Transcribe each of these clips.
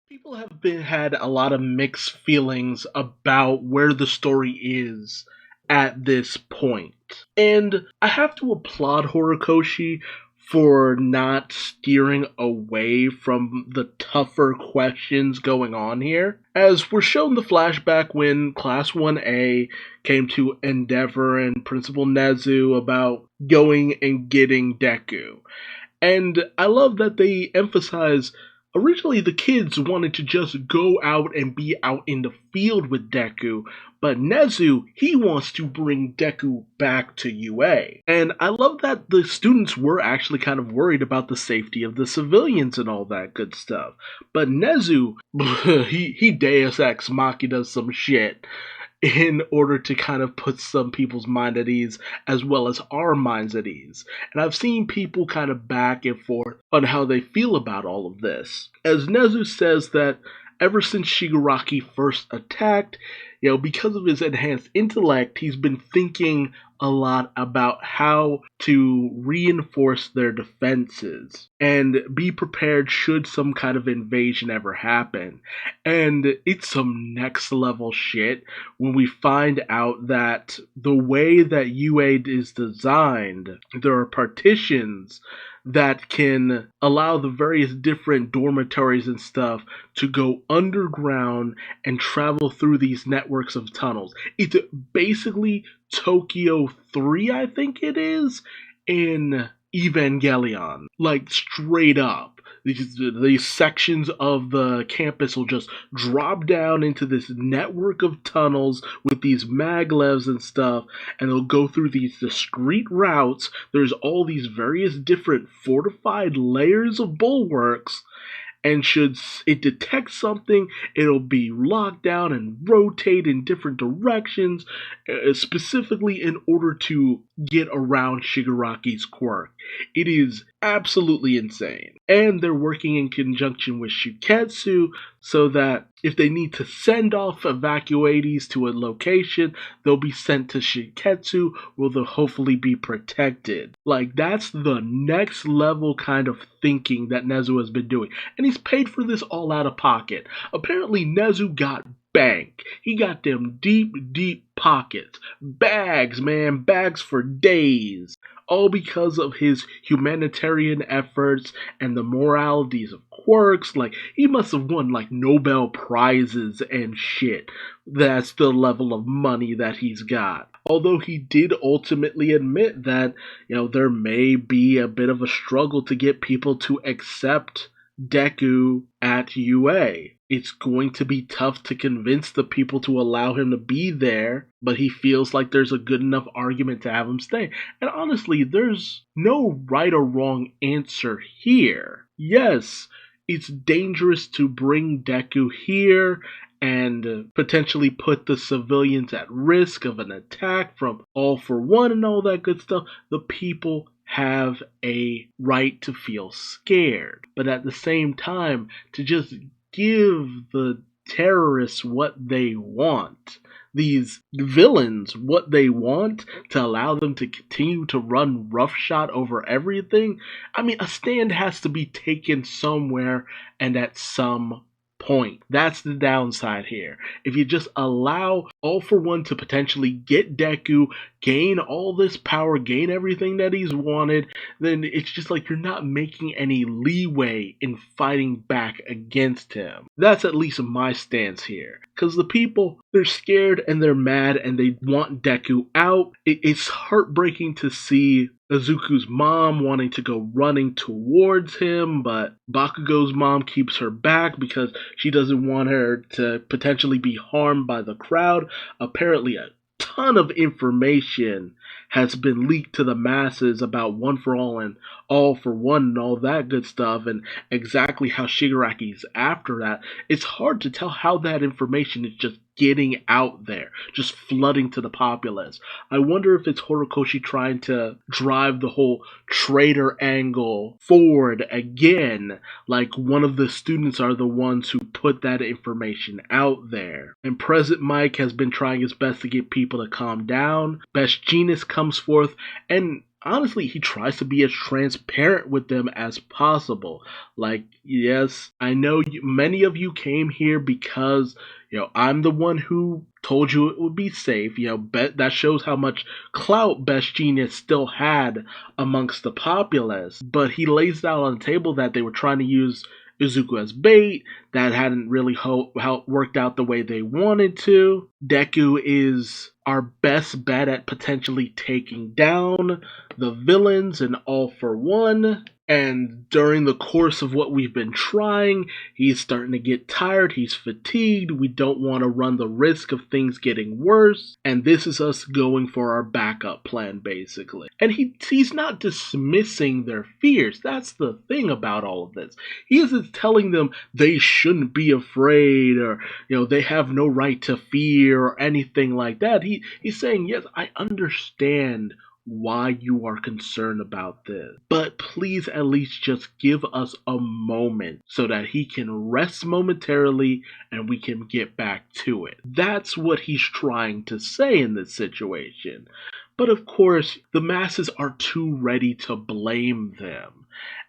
People have had a lot of mixed feelings about where the story is at this point. And I have to applaud Horikoshi for not steering away from the tougher questions going on here. As we're shown the flashback when Class 1A came to Endeavor and Principal Nezu about going and getting Deku. And I love that they emphasize originally the kids wanted to just go out and be out in the field with Deku, but Nezu, he wants to bring Deku back to UA. And I love that the students were actually kind of worried about the safety of the civilians and all that good stuff. But Nezu, he Deus Ex Machina some shit in order to kind of put some people's mind at ease as well as our minds at ease. And I've seen people kind of back and forth on how they feel about all of this. As Nezu says that ever since Shigaraki first attacked, because of his enhanced intellect, he's been thinking a lot about how to reinforce their defenses and be prepared should some kind of invasion ever happen. And it's some next level shit when we find out that the way that UA is designed, there are partitions that can allow the various different dormitories and stuff to go underground and travel through these networks of tunnels. It's basically Tokyo 3, I think it is, in Evangelion. Like, straight up. These sections of the campus will just drop down into this network of tunnels with these maglevs and stuff, and they'll go through these discrete routes. There's all these various different fortified layers of bulwarks, and should it detect something, it'll be locked down and rotate in different directions, specifically in order to get around Shigaraki's quirk. It is absolutely insane. And they're working in conjunction with Shiketsu so that if they need to send off evacuees to a location, they'll be sent to Shiketsu where they'll hopefully be protected. Like, that's the next level kind of thinking that Nezu has been doing. And he's paid for this all out of pocket. Apparently, Nezu got bank. He got them deep, deep pockets. Bags, man, bags for days. All because of his humanitarian efforts and the moralities of quirks. Like, he must have won, like, Nobel Prizes and shit. That's the level of money that he's got. Although he did ultimately admit that, there may be a bit of a struggle to get people to accept Deku at UA. It's going to be tough to convince the people to allow him to be there, but he feels like there's a good enough argument to have him stay. And honestly, there's no right or wrong answer here. Yes, it's dangerous to bring Deku here and potentially put the civilians at risk of an attack from All for One and all that good stuff. The people have a right to feel scared, but at the same time, to just give the terrorists what they want, these villains what they want, to allow them to continue to run roughshod over everything. I mean, a stand has to be taken somewhere and at some point. That's the downside here. If you just allow All for One to potentially get Deku, gain all this power, gain everything that he's wanted, then it's just like you're not making any leeway in fighting back against him. That's at least my stance here. Because the people, they're scared and they're mad and they want Deku out. It's heartbreaking to see Izuku's mom wanting to go running towards him, but Bakugo's mom keeps her back because she doesn't want her to potentially be harmed by the crowd. Apparently, a ton of information has been leaked to the masses about One for All and All for One and all that good stuff, and exactly how Shigaraki's after that. It's hard to tell how that information is just getting out there, just flooding to the populace. I wonder if it's Horikoshi trying to drive the whole traitor angle forward again, like one of the students are the ones who put that information out there. And President Mike has been trying his best to get people to calm down. Best Genius comes forth, and honestly, he tries to be as transparent with them as possible. Like, yes, I know many of you came here because, I'm the one who told you it would be safe. That shows how much clout Best Genius still had amongst the populace. But he lays out on the table that they were trying to use Izuku as bait. That hadn't really worked out the way they wanted to. Deku is our best bet at potentially taking down the villains in All for One. And during the course of what we've been trying, he's starting to get tired, he's fatigued, we don't want to run the risk of things getting worse, and this is us going for our backup plan, basically. And he's not dismissing their fears. That's the thing about all of this. He isn't telling them they shouldn't be afraid, or they have no right to fear, or anything like that. He's saying, yes, I understand why you are concerned about this, but please at least just give us a moment so that he can rest momentarily and we can get back to it. That's what he's trying to say in this situation. But of course, the masses are too ready to blame them.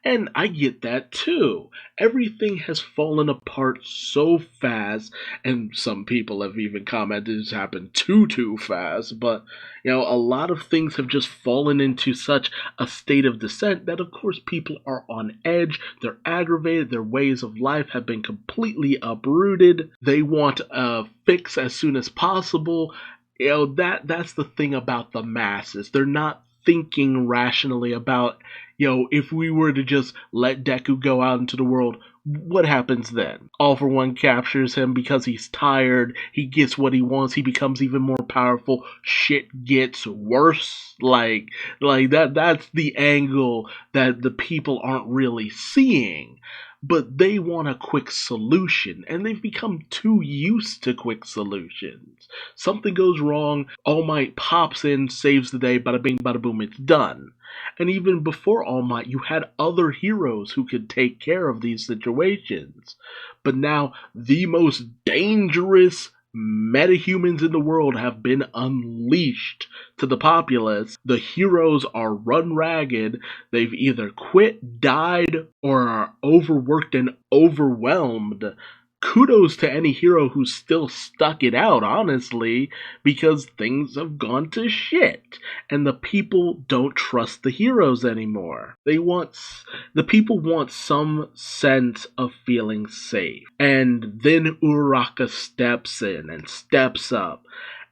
And I get that too. Everything has fallen apart so fast, and some people have even commented it's happened too fast, but a lot of things have just fallen into such a state of descent that of course people are on edge, they're aggravated, their ways of life have been completely uprooted, they want a fix as soon as possible. That's the thing about the masses. They're not thinking rationally about, if we were to just let Deku go out into the world, what happens then? All for One captures him because he's tired, he gets what he wants, he becomes even more powerful, shit gets worse. Like that's the angle that the people aren't really seeing. But they want a quick solution, and they've become too used to quick solutions. Something goes wrong, All Might pops in, saves the day, bada bing, bada boom, it's done. And even before All Might, you had other heroes who could take care of these situations. But now, the most dangerous metahumans in the world have been unleashed to the populace. The heroes are run ragged. They've either quit, died, or are overworked and overwhelmed. Kudos to any hero who's still stuck it out, honestly, because things have gone to shit, and the people don't trust the heroes anymore. The people want some sense of feeling safe, and then Uraraka steps in and steps up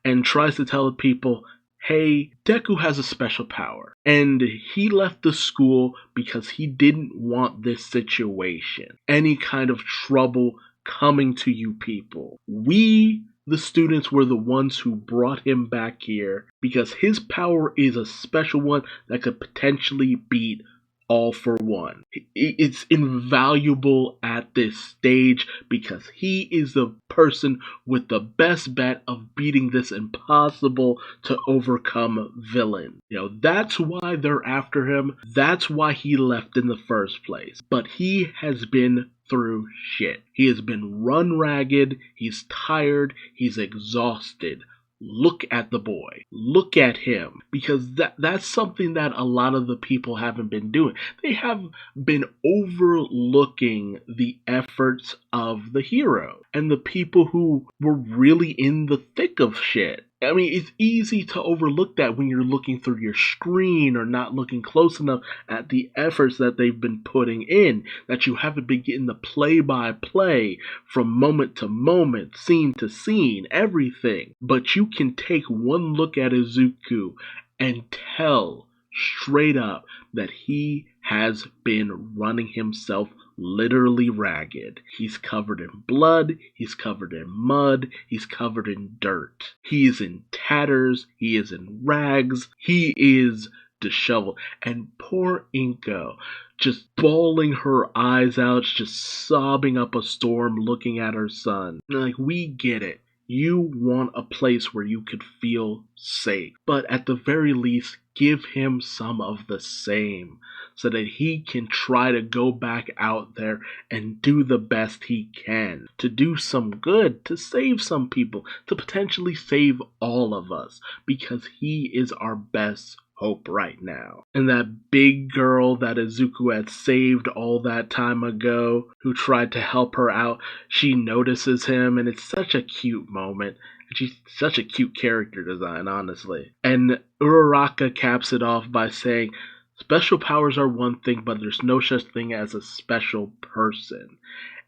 and tries to tell the people, hey, Deku has a special power, and he left the school because he didn't want this situation, any kind of trouble coming to you people. We, the students, were the ones who brought him back here because his power is a special one that could potentially beat All for One. It's invaluable at this stage because he is the person with the best bet of beating this impossible to overcome villain. That's why they're after him. That's why he left in the first place. But he has been through shit. He has been run ragged, he's tired, he's exhausted. Look at the boy. Look at him. Because that's something that a lot of the people haven't been doing. They have been overlooking the efforts of the hero and the people who were really in the thick of shit. I mean, it's easy to overlook that when you're looking through your screen or not looking close enough at the efforts that they've been putting in, that you haven't been getting the play-by-play from moment to moment, scene to scene, everything. But you can take one look at Izuku and tell straight up that he has been running himself literally ragged. He's covered in blood, he's covered in mud, he's covered in dirt. He is in tatters, he is in rags, he is disheveled. And poor Inko, just bawling her eyes out, just sobbing up a storm looking at her son. Like, we get it. You want a place where you could feel safe, but at the very least, give him some of the same so that he can try to go back out there and do the best he can, to do some good, to save some people, to potentially save all of us, because he is our best hope right now. And that big girl that Izuku had saved all that time ago, who tried to help her out, she notices him, and it's such a cute moment. She's such a cute character design, honestly. And Uraraka caps it off by saying, special powers are one thing, but there's no such thing as a special person.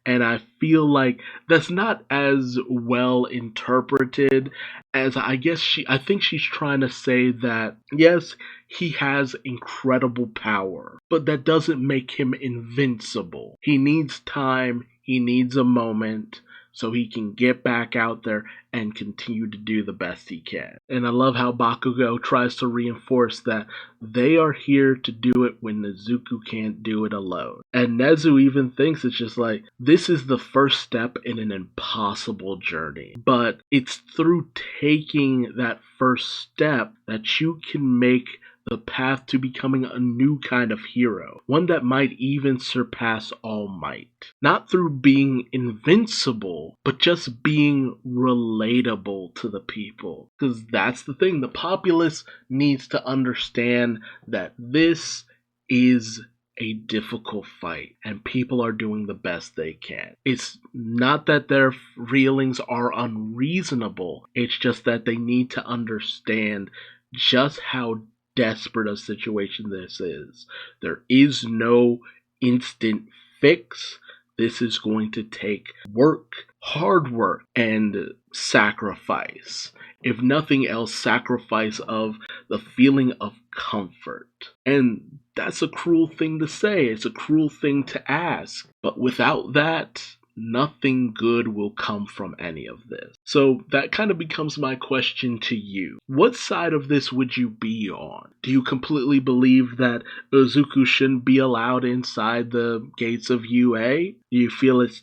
And I feel like that's not as well interpreted as I think she's trying to say that yes, he has incredible power, but that doesn't make him invincible. He needs time, he needs a moment so he can get back out there and continue to do the best he can. And I love how Bakugo tries to reinforce that they are here to do it when Nezuko can't do it alone. And Nezu even thinks it's just like, this is the first step in an impossible journey. But it's through taking that first step that you can make the path to becoming a new kind of hero, one that might even surpass All Might. Not through being invincible, but just being relatable to the people. Because that's the thing, the populace needs to understand that this is a difficult fight and people are doing the best they can. It's not that their feelings are unreasonable, it's just that they need to understand just how desperate a situation this is. There is no instant fix. This is going to take work, hard work, and sacrifice. If nothing else, sacrifice of the feeling of comfort. And that's a cruel thing to say. It's a cruel thing to ask. But without that, nothing good will come from any of this. So that kind of becomes my question to you. What side of this would you be on? Do you completely believe that Izuku shouldn't be allowed inside the gates of UA? Do you feel it's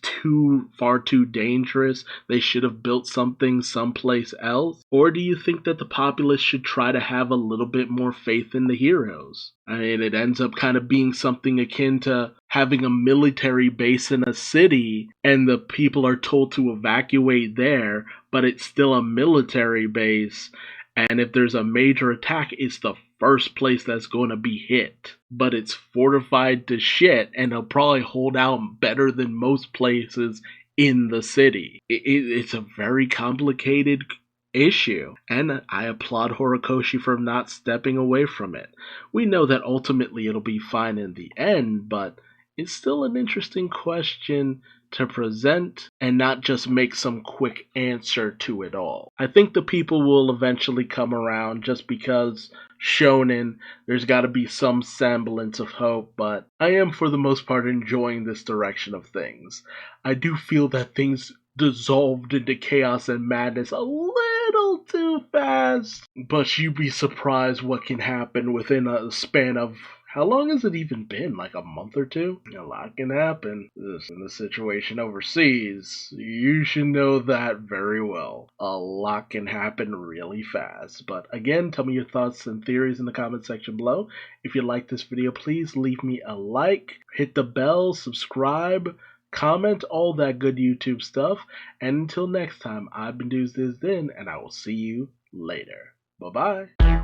far too dangerous? They should have built something someplace else? Or do you think that the populace should try to have a little bit more faith in the heroes? I mean, it ends up kind of being something akin to having a military base in a city and the people are told to evacuate there, but it's still a military base. And if there's a major attack, it's the first place that's going to be hit. But it's fortified to shit, and it'll probably hold out better than most places in the city. It's a very complicated issue, and I applaud Horikoshi for not stepping away from it. We know that ultimately it'll be fine in the end, but it's still an interesting question to present and not just make some quick answer to it all. I think the people will eventually come around just because Shonen, there's got to be some semblance of hope, but I am for the most part enjoying this direction of things. I do feel that things dissolved into chaos and madness a little too fast, but you'd be surprised what can happen within a span of how long has it even been? Like a month or two? A lot can happen. This in the situation overseas. You should know that very well. A lot can happen really fast. But again, tell me your thoughts and theories in the comment section below. If you like this video, please leave me a like, hit the bell, subscribe, comment, all that good YouTube stuff. And until next time, I've been Duuz-Diz-Din, and I will see you later. Bye-bye.